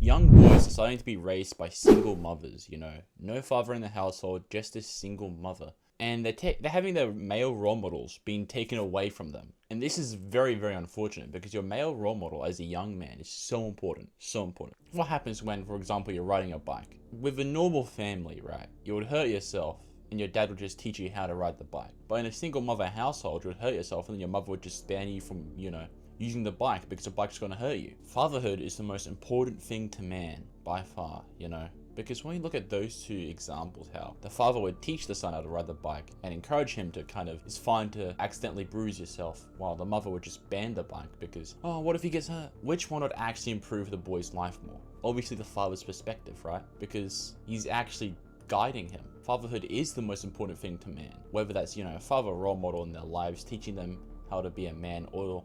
Young boys are starting to be raised by single mothers, no father in the household, just a single mother. And they're having their male role models being taken away from them. And this is very, very unfortunate because your male role model as a young man is so important, so important. What happens when, for example, you're riding a bike? With a normal family, right, you would hurt yourself and your dad would just teach you how to ride the bike. But in a single mother household, you would hurt yourself and then your mother would just ban you from, using the bike because the bike's going to hurt you. Fatherhood is the most important thing to man by far, because when you look at those two examples, how the father would teach the son how to ride the bike and encourage him to it's fine to accidentally bruise yourself, while the mother would just ban the bike because, oh, what if he gets hurt? Which one would actually improve the boy's life more? Obviously the father's perspective, right? Because he's actually guiding him. Fatherhood is the most important thing to man, whether that's, a father role model in their lives, teaching them how to be a man, or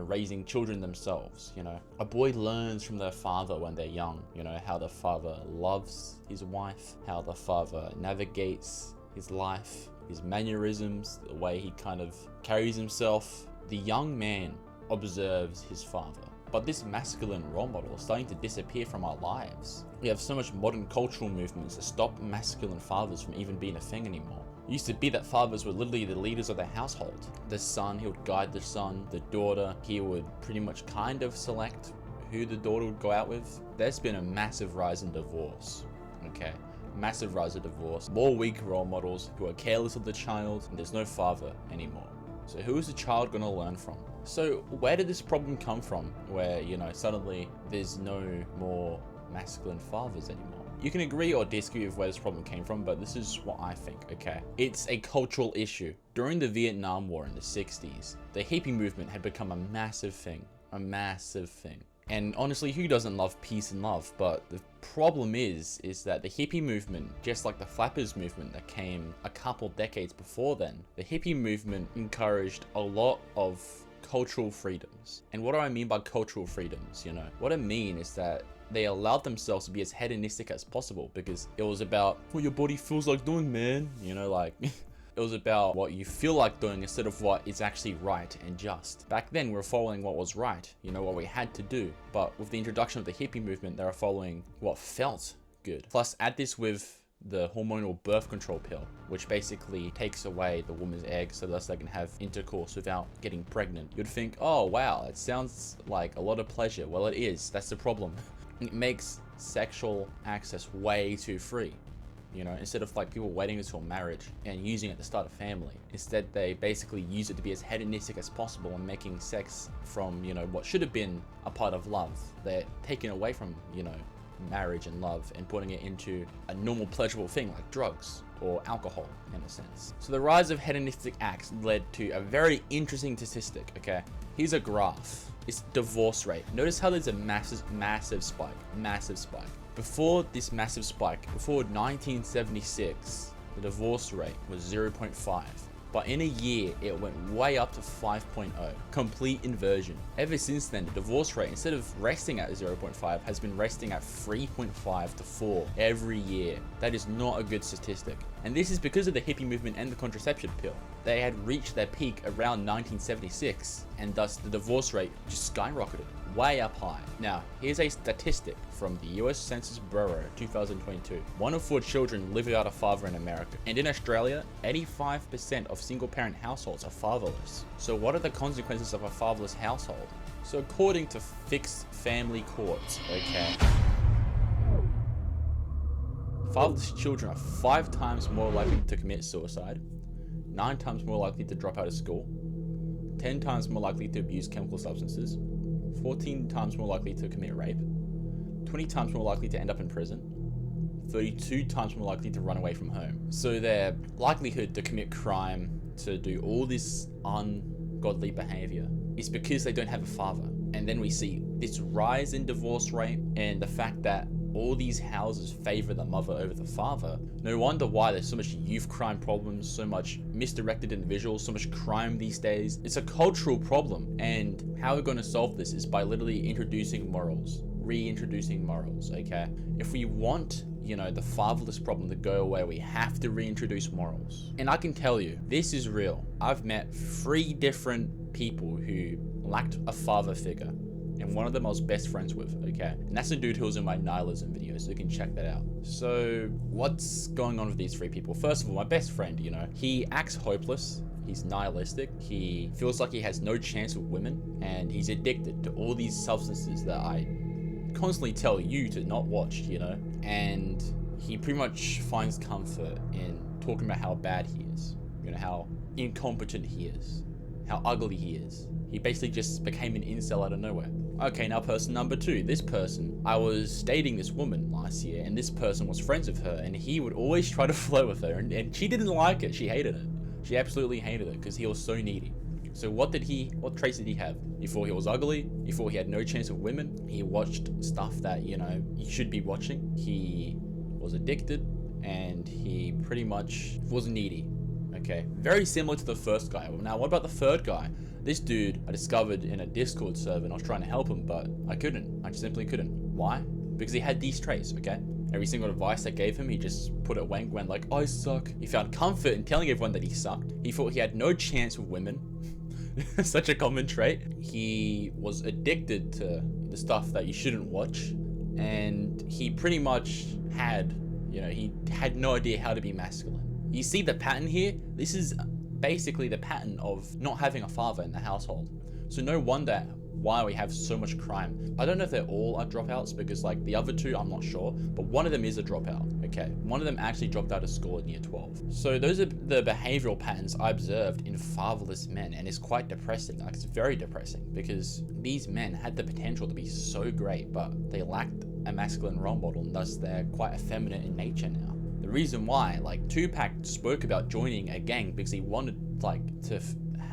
raising children themselves. A boy learns from their father when they're young, how the father loves his wife, how the father navigates his life, his mannerisms, the way he kind of carries himself. The young man observes his father. But this masculine role model is starting to disappear from our lives. We have so much modern cultural movements to stop masculine fathers from even being a thing anymore. It used to be that fathers were literally the leaders of the household. The son, he would guide the son. The daughter, he would pretty much kind of select who the daughter would go out with. There's been a massive rise in divorce, okay? Massive rise of divorce. More weak role models who are careless of the child, and there's no father anymore. So who is the child going to learn from? So where did this problem come from where, suddenly there's no more masculine fathers anymore? You can agree or disagree with where this problem came from, but this is what I think, okay? It's a cultural issue. During the Vietnam War in the 60s, the hippie movement had become a massive thing. A massive thing. And honestly, who doesn't love peace and love? But the problem is that the hippie movement, just like the flappers movement that came a couple decades before then, the hippie movement encouraged a lot of cultural freedoms. And what do I mean by cultural freedoms? What I mean is that they allowed themselves to be as hedonistic as possible, because it was about what your body feels like doing, man. It was about what you feel like doing instead of what is actually right and just. Back then, we were following what was right, what we had to do. But with the introduction of the hippie movement, they were following what felt good. Plus, add this with the hormonal birth control pill, which basically takes away the woman's egg so that they can have intercourse without getting pregnant. You'd think, oh wow, it sounds like a lot of pleasure. Well, it is. That's the problem. It makes sexual access way too free. Instead of people waiting until marriage and using it to start a family. Instead, they basically use it to be as hedonistic as possible and making sex from, what should have been a part of love. They're taking away from, marriage and love and putting it into a normal pleasurable thing like drugs or alcohol in a sense. So the rise of hedonistic acts led to a very interesting statistic, okay? Here's a graph. It's divorce rate. Notice how there's a massive spike. Before this massive spike, before 1976, the divorce rate was 0.5. But in a year, it went way up to 5.0. Complete inversion. Ever since then, the divorce rate, instead of resting at 0.5, has been resting at 3.5 to 4 every year. That is not a good statistic. And this is because of the hippie movement and the contraception pill. They had reached their peak around 1976, and thus the divorce rate just skyrocketed, way up high. Now, here's a statistic from the US Census Bureau 2022. 1 of 4 children live without a father in America. And in Australia, 85% of single-parent households are fatherless. So what are the consequences of a fatherless household? So according to fixed family courts, okay, fatherless children are 5 times more likely to commit suicide, 9 times more likely to drop out of school, 10 times more likely to abuse chemical substances, 14 times more likely to commit rape, 20 times more likely to end up in prison, 32 times more likely to run away from home. So their likelihood to commit crime, to do all this ungodly behavior, is because they don't have a father. And then we see this rise in divorce rate and the fact that all these houses favor the mother over the father. No wonder why there's so much youth crime problems, so much misdirected individuals, so much crime these days. It's a cultural problem, and how we're going to solve this is by literally introducing morals, reintroducing morals, okay? If we want, the fatherless problem to go away, we have to reintroduce morals. And I can tell you, this is real. I've met 3 different people who lacked a father figure and one of them I was best friends with, okay? And that's the dude who was in my nihilism video, so you can check that out. So what's going on with these three people? First of all, my best friend, you know, he acts hopeless. He's nihilistic. He feels like he has no chance with women, and he's addicted to all these substances that I constantly tell you to not watch, you know? And he pretty much finds comfort in talking about how bad he is, you know, how incompetent he is, how ugly he is. He basically just became an incel out of nowhere. Okay, now person number two. This person, I was dating this woman last year, and this person was friends with her, and he would always try to flirt with her, and she didn't like it. She hated it. She absolutely hated it because he was so needy. So what traits did he have? He thought he was ugly. He thought he had no chance with women. He watched stuff that, you know, you should be watching. He was addicted, and he pretty much was needy. Okay, very similar to the first guy. Now, what about the third guy? This dude I discovered in a Discord server, and I was trying to help him, but I couldn't. I simply couldn't. Why? Because he had these traits, okay? Every single advice I gave him, he just put it went like, I suck. He found comfort in telling everyone that he sucked. He thought he had no chance with women. Such a common trait. He was addicted to the stuff that you shouldn't watch. And he pretty much had, you know, he had no idea how to be masculine. You see the pattern here? This is basically the pattern of not having a father in the household. So no wonder why we have so much crime. I don't know if they're all are dropouts, because like the other two, I'm not sure, but one of them is a dropout, okay? One of them actually dropped out of school in year 12. So those are the behavioral patterns I observed in fatherless men, and it's quite depressing. Like, it's very depressing, because these men had the potential to be so great, but they lacked a masculine role model, and thus they're quite effeminate in nature now. The reason why, like, Tupac spoke about joining a gang because he wanted, like, to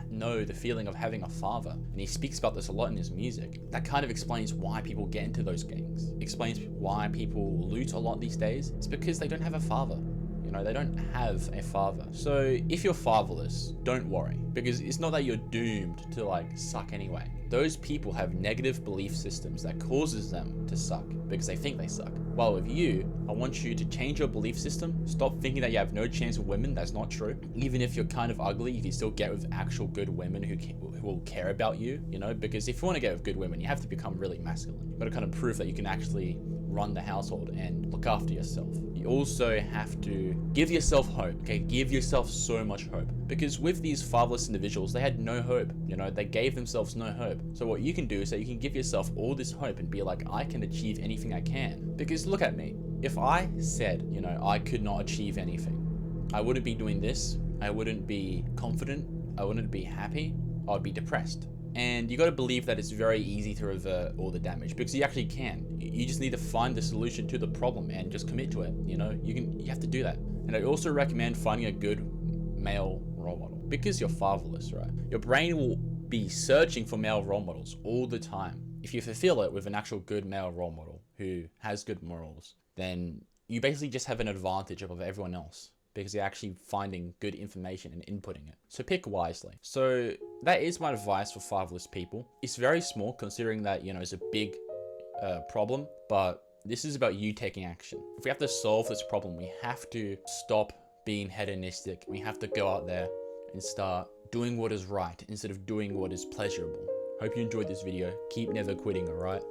know the feeling of having a father, and he speaks about this a lot in his music. That kind of explains why people get into those gangs. Explains why people loot a lot these days. It's because they don't have a father. You know, they don't have a father. So if you're fatherless, don't worry, because it's not that you're doomed to like suck anyway. Those people have negative belief systems that causes them to suck because they think they suck. While with you, I want you to change your belief system. Stop thinking that you have no chance with women. That's not true. Even if you're kind of ugly, you can still get with actual good women who will care about you, you know, because if you want to get with good women, you have to become really masculine. You've got to kind of prove that you can actually run the household and look after yourself. You also have to give yourself hope, okay? Give yourself so much hope. Because with these fatherless individuals, they had no hope, you know, they gave themselves no hope. So what you can do is that you can give yourself all this hope and be like, I can achieve anything I can. Because look at me. If I said, you know, I could not achieve anything, I wouldn't be doing this, I wouldn't be confident, I wouldn't be happy, I would be depressed. And you got to believe that it's very easy to revert all the damage, because you actually can. You just need to find the solution to the problem and just commit to it. You know, you have to do that. And I also recommend finding a good male role model, because you're fatherless, right? Your brain will be searching for male role models all the time. If you fulfill it with an actual good male role model who has good morals, then you basically just have an advantage above everyone else, because you're actually finding good information and inputting it. So pick wisely. So that is my advice for fatherless people. It's very small considering that, you know, it's a big problem, but this is about you taking action. If we have to solve this problem, we have to stop being hedonistic. We have to go out there and start doing what is right instead of doing what is pleasurable. Hope you enjoyed this video. Keep never quitting, all right?